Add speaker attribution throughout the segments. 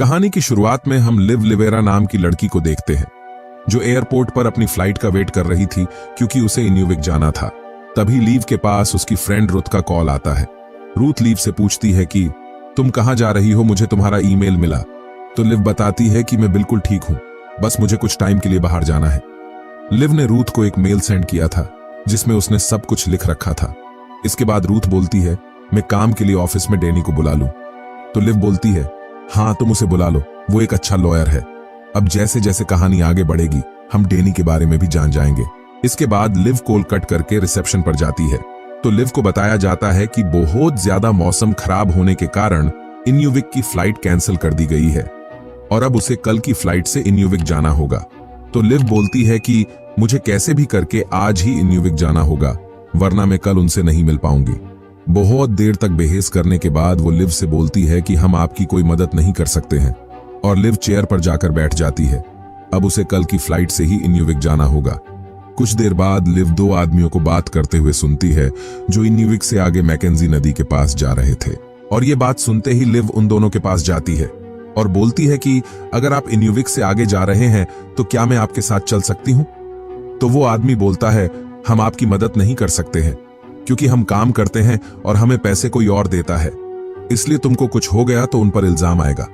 Speaker 1: कहानी की शुरुआत में हम लिव लिवेरा नाम की लड़की को देखते हैं, जो एयरपोर्ट पर अपनी फ्लाइट का वेट कर रही थी क्योंकि उसे इन्यूविक जाना था। तभी लीव के पास उसकी फ्रेंड रुथ का कॉल आता है। रूथ लीव से पूछती है कि तुम कहां जा रही हो, मुझे तुम्हारा ईमेल मिला। तो लिव बताती है कि मैं बिल्कुल ठीक हूं, बस मुझे कुछ टाइम के लिए बाहर जाना है। लिव ने रूथ को एक मेल सेंड किया था जिसमें उसने सब कुछ लिख रखा था। इसके बाद रूथ बोलती है, मैं काम के लिए ऑफिस में डैनी को बुला लूं। तो लिव बोलती है, हाँ तुम उसे बुला लो, वो एक अच्छा लॉयर है। अब जैसे जैसे कहानी आगे बढ़ेगी हम डैनी के बारे में भी जान जाएंगे। इसके बाद लिव कॉल कट करके रिसेप्शन पर जाती है तो लिव को बताया जाता है कि बहुत ज्यादा मौसम खराब होने के कारण इन्यूविक की फ्लाइट कैंसिल कर दी गई है और अब उसे कल की फ्लाइट से इन्यूविक जाना होगा। तो लिव बोलती है कि मुझे कैसे भी करके आज ही इन्यूविक जाना होगा, वरना मैं कल उनसे नहीं मिल पाऊंगी। बहुत देर तक बहस करने के बाद वो लिव से बोलती है कि हम आपकी कोई मदद नहीं कर सकते हैं और लिव चेयर पर जाकर बैठ जाती है। अब उसे कल की फ्लाइट से ही इन्यूविक जाना होगा। कुछ देर बाद लिव दो आदमियों को बात करते हुए सुनती है जो इन्यूविक से आगे मैकेंजी नदी के पास जा रहे थे, और ये बात सुनते ही लिव उन दोनों के पास जाती है और बोलती है कि अगर आप इन्यूविक से आगे जा रहे हैं तो क्या मैं आपके साथ चल सकती हूं। तो वो आदमी बोलता है, हम आपकी मदद नहीं कर सकते हैं क्योंकि हम काम करते हैं और हमें पैसे कोई और देता है, इसलिए तुमको कुछ हो गया तो उन पर इल्जाम आएगा।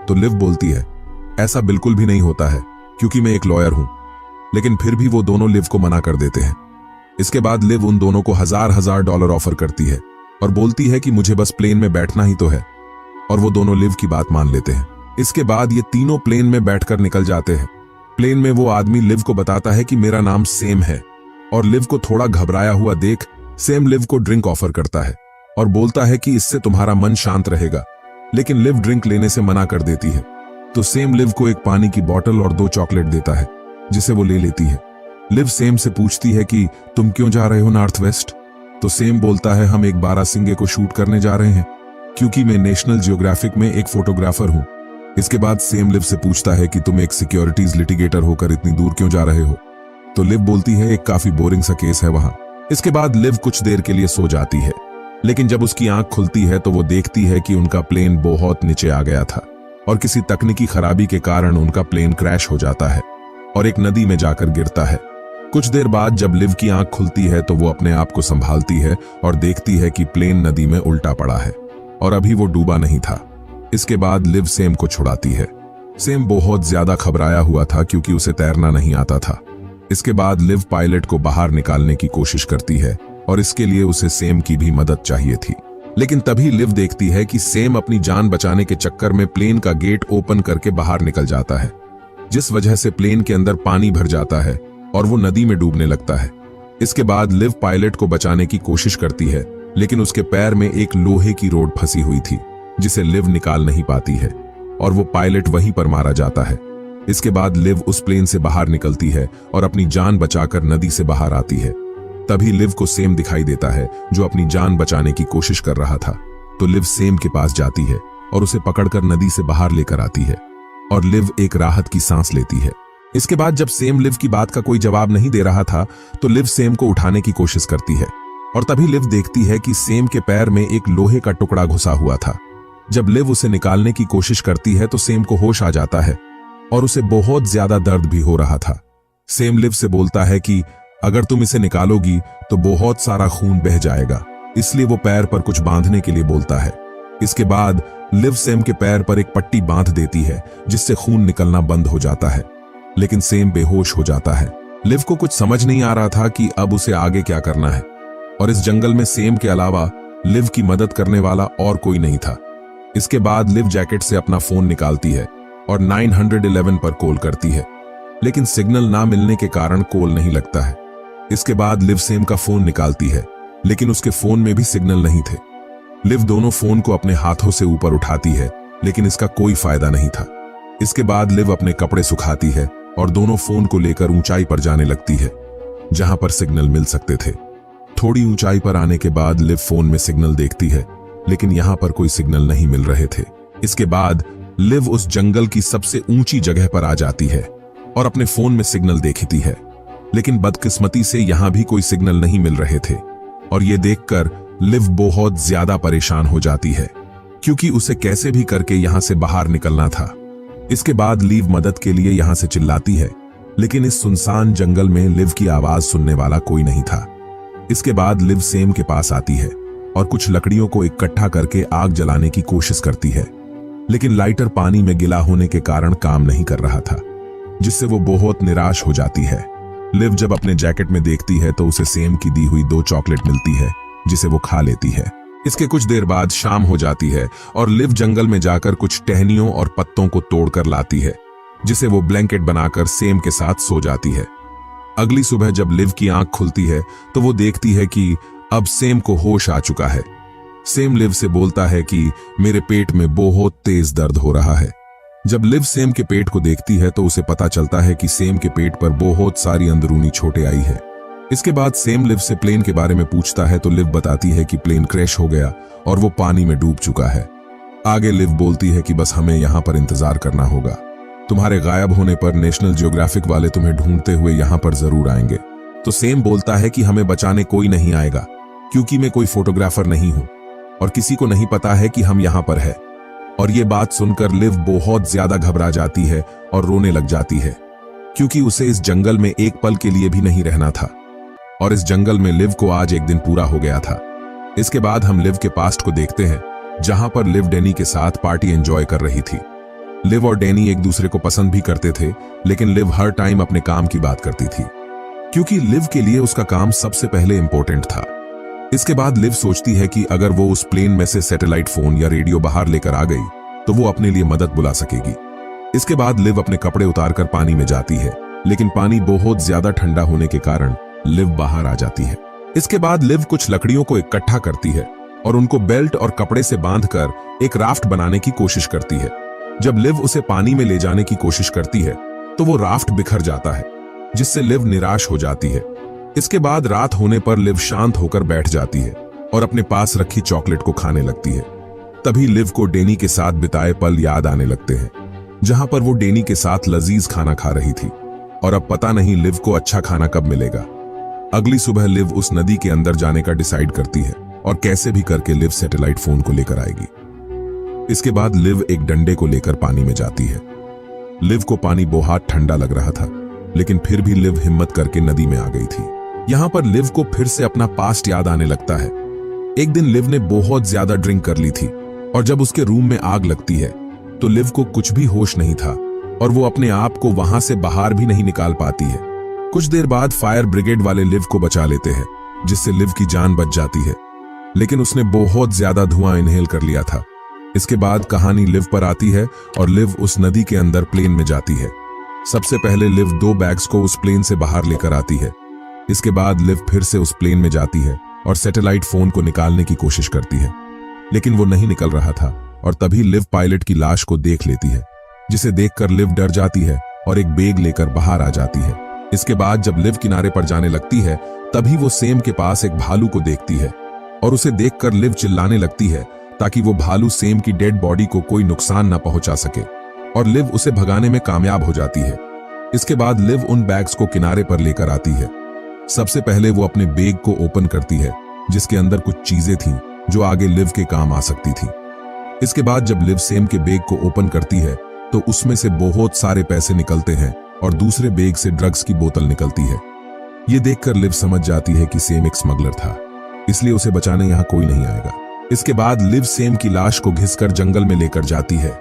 Speaker 1: तो लिव बोलती है, ऐसा बिल्कुल भी नहीं होता है क्योंकि मैं एक लॉयर हूं। लेकिन फिर भी वो दोनों लिव को मना कर देते हैं। इसके बाद लिव उन दोनों को हजार डॉलर ऑफर करती है और बोलती है कि मुझे बस प्लेन में बैठना ही तो है, और वो दोनों लिव की बात मान लेते हैं। इसके बाद ये तीनों प्लेन में बैठकर निकल जाते हैं। प्लेन में वो आदमी लिव को बताता है कि मेरा नाम सेम है, और लिव को थोड़ा घबराया हुआ देख सेम लिव को ड्रिंक ऑफर करता है और बोलता है कि इससे तुम्हारा मन शांत रहेगा। लेकिन लिव ड्रिंक लेने से मना कर देती है। तो सेम लिव को एक पानी की बोतल और 2 चॉकलेट देता है जिसे वो ले लेती है। लिव सेम से पूछती है कि तुम क्यों जा रहे हो नॉर्थ वेस्ट। तो सेम बोलता है, हम एक बारासिंगे को शूट करने जा रहे हैं क्योंकि मैं नेशनल जियोग्राफिक में एक फोटोग्राफर हूं। इसके बाद सेम लिव से पूछता है कि तुम एक सिक्योरिटीज लिटिगेटर होकर इतनी दूर क्यों जा रहे हो। तो लिव बोलती है, एक काफी बोरिंग सा केस है वहां। इसके बाद लिव कुछ देर के लिए सो जाती है, लेकिन जब उसकी आंख खुलती है तो वो देखती है कि उनका प्लेन बहुत नीचे आ गया था और किसी तकनीकी खराबी के कारण उनका प्लेन क्रैश हो जाता है और एक नदी में जाकर गिरता है। कुछ देर बाद जब लिव की आंख खुलती है तो वो अपने आप को संभालती है और देखती है कि प्लेन नदी में उल्टा पड़ा है और अभी वो डूबा नहीं था। इसके बाद लिव सेम को छुड़ाती है। सेम बहुत ज्यादा घबराया हुआ था क्योंकि उसे तैरना नहीं आता था। इसके बाद लिव पायलट को बाहर निकालने की कोशिश करती है और इसके लिए उसे सेम की भी मदद चाहिए थी। लेकिन तभी लिव देखती है कि सेम अपनी जान बचाने के चक्कर में प्लेन का गेट ओपन करके बाहर निकल जाता है, जिस वजह से प्लेन के अंदर पानी भर जाता है और वो नदी में डूबने लगता है। इसके बाद लिव पायलट को बचाने की कोशिश करती है, लेकिन उसके पैर में एक लोहे की रोड फंसी हुई थी जिसे लिव निकाल नहीं पाती है और वो पायलट वहीं पर मारा जाता है। इसके बाद लिव उस प्लेन से बाहर निकलती है और अपनी जान बचाकर नदी से बाहर आती है। तभी लिव को सेम दिखाई देता है जो अपनी जान बचाने की कोशिश कर रहा था। तो लिव सेम के पास जाती है और उसे पकड़कर नदी से बाहर लेकर आती है और लिव एक राहत की सांस लेती है। इसके बाद जब सेम लिव की बात का कोई जवाब नहीं दे रहा था तो लिव सेम को उठाने की कोशिश करती है और तभी लिव देखती है कि सेम के पैर में एक लोहे का टुकड़ा घुसा हुआ था। जब लिव उसे निकालने की कोशिश करती है तो सेम को होश आ जाता है और उसे बहुत ज्यादा दर्द भी हो रहा था। सेम लिव से बोलता है कि अगर तुम इसे निकालोगी तो बहुत सारा खून बह जाएगा, इसलिए वो पैर पर कुछ बांधने के लिए बोलता है। इसके बाद लिव सेम के पैर पर एक पट्टी बांध देती है जिससे खून निकलना बंद हो जाता है, लेकिन सेम बेहोश हो जाता है। लिव को कुछ समझ नहीं आ रहा था कि अब उसे आगे क्या करना है, और इस जंगल में सेम के अलावा लिव की मदद करने वाला और कोई नहीं था। इसके बाद लिव जैकेट से अपना फोन निकालती है और 911 पर कॉल करती है, लेकिन सिग्नल ना मिलने के कारण कॉल नहीं लगता है। इसके बाद लिव सेम का फोन निकालती है, लेकिन उसके फोन में भी सिग्नल नहीं थे। लिव दोनों फोन को अपने हाथों से ऊपर उठाती है, लेकिन इसका कोई फायदा नहीं था। इसके बाद लिव अपने कपड़े सुखाती है और दोनों फोन को लेकर ऊंचाई पर जाने लगती है जहां पर सिग्नल मिल सकते थे। थोड़ी ऊंचाई पर आने के बाद लिव फोन में सिग्नल देखती है, लेकिन यहां पर कोई सिग्नल नहीं मिल रहे थे। इसके बाद लिव उस जंगल की सबसे ऊंची जगह पर आ जाती है और अपने फोन में सिग्नल देखती है, लेकिन बदकिस्मती से यहां भी कोई सिग्नल नहीं मिल रहे थे और ये देखकर लिव बहुत ज्यादा परेशान हो जाती है क्योंकि उसे कैसे भी करके यहां से बाहर निकलना था। इसके बाद लीव मदद के लिए यहां से चिल्लाती है, लेकिन इस सुनसान जंगल में लिव की आवाज सुनने वाला कोई नहीं था। इसके बाद लिव सेम के पास आती है और कुछ लकड़ियों को इकट्ठा करके आग जलाने की कोशिश करती है, लेकिन लाइटर पानी में गिला होने के कारण काम नहीं कर रहा था, जिससे वो बहुत निराश हो जाती है। लिव जब अपने जैकेट में देखती है तो उसे सेम की दी हुई 2 चॉकलेट मिलती है, जिसे वो खा लेती है। इसके कुछ देर बाद शाम हो जाती है और लिव जंगल में जाकर कुछ टहनियों और पत्तों को तोड़कर लाती है, जिसे वो ब्लैंकेट बनाकर सेम के साथ सो जाती है। अगली सुबह जब लिव की आंख खुलती है तो वो देखती है कि अब सेम को होश आ चुका है। सेम लिव से बोलता है कि मेरे पेट में बहुत तेज दर्द हो रहा है। जब लिव सेम के पेट को देखती है तो उसे पता चलता है कि सेम के पेट पर बहुत सारी अंदरूनी चोटें आई है। इसके बाद सेम लिव से प्लेन के बारे में पूछता है तो लिव बताती है कि प्लेन क्रैश हो गया और वो पानी में डूब चुका है। आगे लिव बोलती है कि बस हमें यहाँ पर इंतजार करना होगा। तुम्हारे गायब होने पर नेशनल ज्योग्राफिक वाले तुम्हें ढूंढते हुए यहाँ पर जरूर आएंगे। तो सेम बोलता है कि हमें बचाने कोई नहीं आएगा, क्योंकि मैं कोई फोटोग्राफर नहीं हूं और किसी को नहीं पता है कि हम यहाँ पर है। और ये बात सुनकर लिव बहुत ज्यादा घबरा जाती है और रोने लग जाती है, क्योंकि उसे इस जंगल में एक पल के लिए भी नहीं रहना था और इस जंगल में लिव को आज एक दिन पूरा हो गया था। इसके बाद हम लिव के पास्ट को देखते हैं, जहां पर लिव डैनी के साथ पार्टी एंजॉय कर रही थी। लिव और डैनी एक दूसरे को पसंद भी करते थे, लेकिन लिव हर टाइम अपने काम की बात करती थी, क्योंकि लिव के लिए उसका काम सबसे पहले इंपॉर्टेंट था। इसके बाद लिव सोचती है कि अगर वो उस प्लेन में से सैटेलाइट फोन या रेडियो बाहर लेकर आ गई तो वो अपने लिए मदद बुला सकेगी। इसके बाद लिव अपने कपड़े उतारकर पानी में जाती है, लेकिन पानी बहुत ज्यादा ठंडा होने के कारण लिव बाहर आ जाती है। इसके बाद लिव कुछ लकड़ियों को इकट्ठा करती है और उनको बेल्ट और कपड़े से बांधकर एक राफ्ट बनाने की कोशिश करती है। जब लिव उसे पानी में ले जाने की कोशिश करती है तो वो राफ्ट बिखर जाता है, जिससे लिव निराश हो जाती है। इसके बाद रात होने पर लिव शांत होकर बैठ जाती है और अपने पास रखी चॉकलेट को खाने लगती है। तभी लिव को डैनी के साथ बिताए पल याद आने लगते हैं, जहां पर वो डैनी के साथ लजीज खाना खा रही थी और अब पता नहीं लिव को अच्छा खाना कब मिलेगा। अगली सुबह लिव उस नदी के अंदर जाने का डिसाइड करती है और कैसे भी करके लिव सैटेलाइट फोन को लेकर आएगी। इसके बाद लिव एक डंडे को लेकर पानी में जाती है। लिव को पानी बहुत ठंडा लग रहा था, लेकिन फिर भी लिव हिम्मत करके नदी में आ गई थी। यहाँ पर लिव को फिर से अपना पास्ट याद आने लगता है। एक दिन लिव ने बहुत ज्यादा ड्रिंक कर ली थी और जब उसके रूम में आग लगती है तो लिव को कुछ भी होश नहीं था और वो अपने आप को वहां से बाहर भी नहीं निकाल पाती है। कुछ देर बाद फायर ब्रिगेड वाले लिव को बचा लेते हैं, जिससे लिव की जान बच जाती है, लेकिन उसने बहुत ज्यादा धुआं इनहेल कर लिया था। इसके बाद कहानी लिव पर आती है और लिव उस नदी के अंदर प्लेन में जाती है। सबसे पहले लिव 2 बैग्स को उस प्लेन से बाहर लेकर आती है। इसके बाद लिव फिर से उस प्लेन में जाती है और सैटेलाइट फोन को निकालने की कोशिश करती है, लेकिन वो नहीं निकल रहा था और तभी लिव पायलट की लाश को देख लेती है, जिसे देखकर लिव डर जाती है और एक बैग लेकर बाहर आ जाती है। इसके बाद जब लिव किनारे पर जाने लगती है तभी वो सेम के पास एक भालू को देखती है और उसे देखकर लिव चिल्लाने लगती है ताकि वो भालू सेम की डेड बॉडी को कोई नुकसान न पहुंचा सके, और लिव उसे भगाने में कामयाब हो जाती है। इसके बाद लिव उन बैग्स को किनारे पर लेकर आती है। सबसे पहले वो अपने बैग को ओपन करती है, जिसके अंदर कुछ चीजें थीं जो आगे लिव के काम आ सकती थी। इसके बाद जब लिव सेम के बैग को ओपन करती है तो उसमें से बहुत सारे पैसे निकलते हैं और दूसरे बैग से ड्रग्स की बोतल निकलती है। ये देखकर लिव समझ जाती है कि सेम एक स्मगलर था, इसलिए उसे बचाने यहाँ कोई नहीं आएगा। इसके बाद लिव सेम की लाश को घिसकर जंगल में लेकर जाती है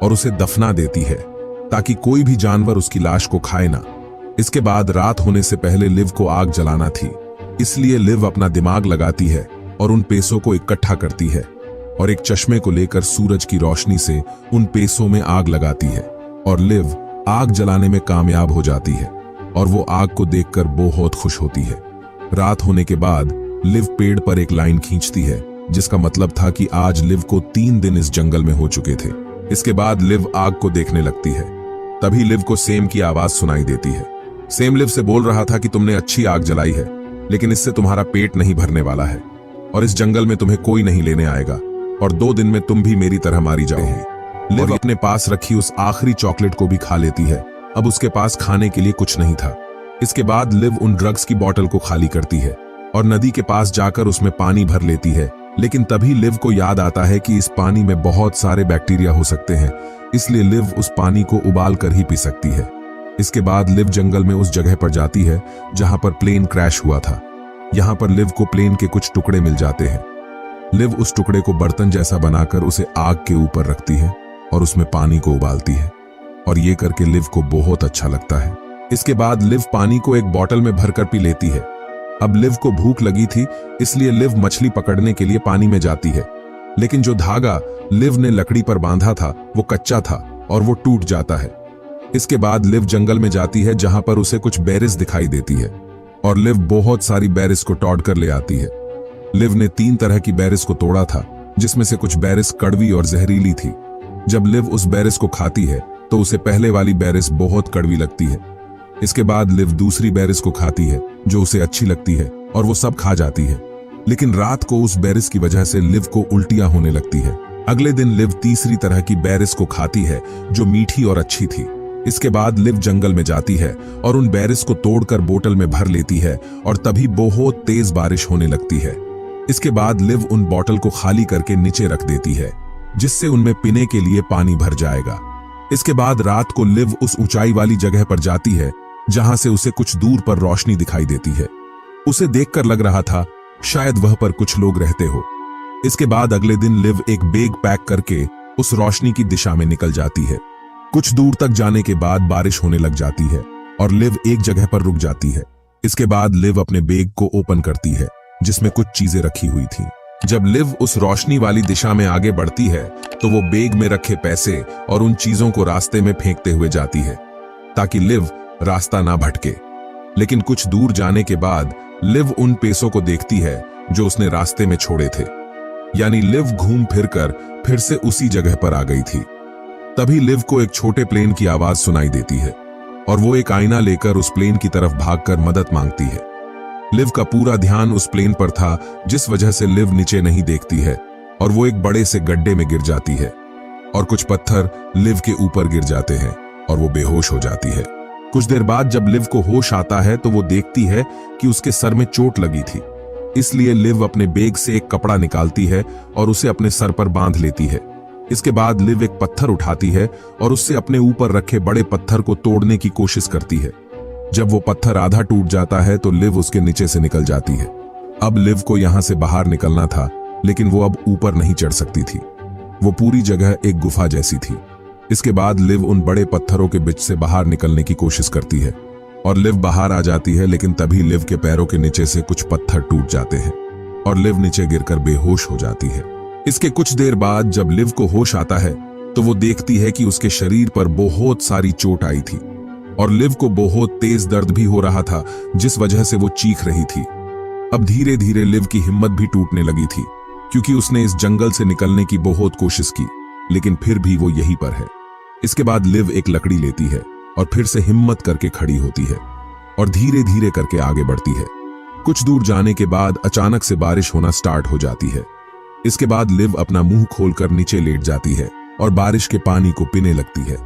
Speaker 1: और उसे दफना देती है ताकि कोई भी जानवर उसकी लाश को खाए ना। इसके बाद रात होने से पहले लिव को आग जलाना थी, इसलिए लिव अपना दिमाग लगाती है और उन पैसों को इकट्ठा करती है और एक चश्मे को लेकर सूरज की रोशनी से उन पैसों में आग लगाती है और लिव आग जलाने में कामयाब हो जाती है और वो आग को देखकर बहुत खुश होती है। रात होने के बाद लिव पेड़ पर एक लाइन खींचती है, जिसका मतलब था कि आज लिव को 3 दिन इस जंगल में हो चुके थे। इसके बाद लिव आग को देखने लगती है। तभी लिव को सेम की आवाज सुनाई देती है। सेम लिव से बोल रहा था कि तुमने अच्छी आग जलाई है, लेकिन इससे तुम्हारा पेट नहीं भरने वाला है और इस जंगल में तुम्हें कोई नहीं लेने आएगा और 2 दिन में तुम भी मेरी तरह मारी जाओगे। लिव अपने पास रखी उस आखिरी चॉकलेट को भी खा लेती है। अब उसके पास खाने के लिए कुछ नहीं था। इसके बाद लिव उन ड्रग्स की बोतल को खाली करती है और नदी के पास जाकर उसमें पानी भर लेती है लेकिन तभी लिव को याद आता है कि इस पानी में बहुत सारे बैक्टीरिया हो सकते हैं, इसलिए लिव उस पानी को उबाल कर ही पी सकती है। इसके बाद लिव जंगल में उस जगह पर जाती है जहां पर प्लेन क्रैश हुआ था। यहां पर लिव को प्लेन के कुछ टुकड़े मिल जाते हैं। लिव उस टुकड़े को बर्तन जैसा बनाकर उसे आग के ऊपर रखती है और उसमें पानी को उबालती है, और ये करके लिव को बहुत अच्छा लगता है। इसके बाद लिव पानी को एक बोतल में भरकर पी लेती है। अब लिव को भूख लगी थी, इसलिए लिव मछली पकड़ने के लिए पानी में जाती है, लेकिन जो धागा लिव ने लकड़ी पर बांधा था वो कच्चा था और वो टूट जाता है। इसके बाद लिव जंगल में जाती है जहां पर उसे कुछ बेरिस दिखाई देती है, और लिव बहुत सारी बेरिस को तोड़ कर ले आती है। लिव ने 3 तरह की बेरिस को तोड़ा था, जिसमें से कुछ बेरिस कड़वी और जहरीली थी। जब लिव उस बेरिस को खाती है तो उसे पहले वाली बेरिस बहुत कड़वी लगती है। इसके बाद लिव दूसरी बेरिस को खाती है जो उसे अच्छी लगती है, और वो सब खा जाती है। लेकिन रात को उस बेरिस की वजह से लिव को उल्टियां होने लगती है। अगले दिन लिव तीसरी तरह की बेरिस को खाती है जो मीठी और अच्छी थी। इसके बाद लिव जंगल में जाती है और उन बेरिस को तोड़कर बोतल में भर लेती है, और तभी बहुत तेज बारिश होने लगती है। इसके बाद लिव उन बोतल को खाली करके नीचे रख देती है, जिससे उनमें पीने के लिए पानी भर जाएगा। इसके बाद रात को लिव उस ऊंचाई वाली जगह पर जाती है जहां से उसे कुछ दूर पर रोशनी दिखाई देती है। उसे देखकर लग रहा था शायद वह पर कुछ लोग रहते हो। इसके बाद अगले दिन लिव एक बैग पैक करके उस रोशनी की दिशा में निकल जाती है। कुछ दूर तक जाने के बाद बारिश होने लग जाती है और लिव एक जगह पर रुक जाती है। इसके बाद लिव अपने बैग को ओपन करती है जिसमें कुछ चीजें रखी हुई थी। जब लिव उस रोशनी वाली दिशा में आगे बढ़ती है तो वो बैग में रखे पैसे और उन चीजों को रास्ते में फेंकते हुए जाती है ताकि लिव रास्ता ना भटके। लेकिन कुछ दूर जाने के बाद लिव उन पैसों को देखती है जो उसने रास्ते में छोड़े थे, यानी लिव घूम फिरकर फिर से उसी जगह पर आ गई थी। तभी लिव को एक छोटे प्लेन की आवाज सुनाई देती है और वो एक आईना लेकर उस प्लेन की तरफ भागकर मदद मांगती है। लिव का पूरा ध्यान उस प्लेन पर था, जिस वजह से लिव नीचे नहीं देखती है और वो एक बड़े से गड्ढे में गिर जाती है और कुछ पत्थर लिव के ऊपर गिर जाते हैं और वो बेहोश हो जाती है। कुछ देर बाद जब लिव को होश आता है तो वो देखती है कि उसके सर में चोट लगी थी, इसलिए लिव अपने बैग से एक कपड़ा निकालती है और उसे अपने सर पर बांध लेती है। इसके बाद लिव एक पत्थर उठाती है और उससे अपने ऊपर रखे बड़े पत्थर को तोड़ने की कोशिश करती है। जब वो पत्थर आधा टूट जाता है तो लिव उसके नीचे से निकल जाती है। अब लिव को यहां से बाहर निकलना था, लेकिन वो अब ऊपर नहीं चढ़ सकती थी। वो पूरी जगह एक गुफा जैसी थी। इसके बाद लिव उन बड़े पत्थरों के बीच से बाहर निकलने की कोशिश करती है और लिव बाहर आ जाती है, लेकिन तभी लिव के पैरों के नीचे से कुछ पत्थर टूट जाते हैं और लिव नीचे गिरकर बेहोश हो जाती है। इसके कुछ देर बाद जब लिव को होश आता है तो वो देखती है कि उसके शरीर पर बहुत सारी चोट आई थी और लिव को बहुत तेज दर्द भी हो रहा था, जिस वजह से वो चीख रही थी। अब धीरे धीरे लिव की हिम्मत भी टूटने लगी थी, क्योंकि उसने इस जंगल से निकलने की बहुत कोशिश की, लेकिन फिर भी वो यहीं पर है। इसके बाद लिव एक लकड़ी लेती है और फिर से हिम्मत करके खड़ी होती है और धीरे धीरे करके आगे बढ़ती है। कुछ दूर जाने के बाद अचानक से बारिश होना स्टार्ट हो जाती है। इसके बाद लिव अपना मुंह खोलकर नीचे लेट जाती है और बारिश के पानी को पीने लगती है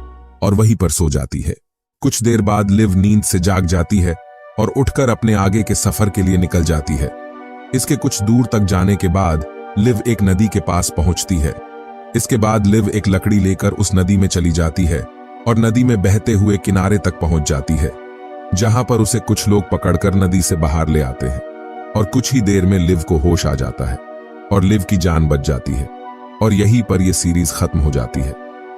Speaker 1: और वहीं पर सो जाती है। कुछ देर बाद लिव नींद से जाग जाती है और उठकर अपने आगे के सफर के लिए निकल जाती है। इसके कुछ दूर तक जाने के बाद लिव एक नदी के पास पहुंचती है। इसके बाद लिव एक लकड़ी लेकर उस नदी में चली जाती है और नदी में बहते हुए किनारे तक पहुंच जाती है, जहां पर उसे कुछ लोग पकड़कर नदी से बाहर ले आते हैं और कुछ ही देर में लिव को होश आ जाता है और लिव की जान बच जाती है और यहीं पर यह सीरीज खत्म हो जाती है।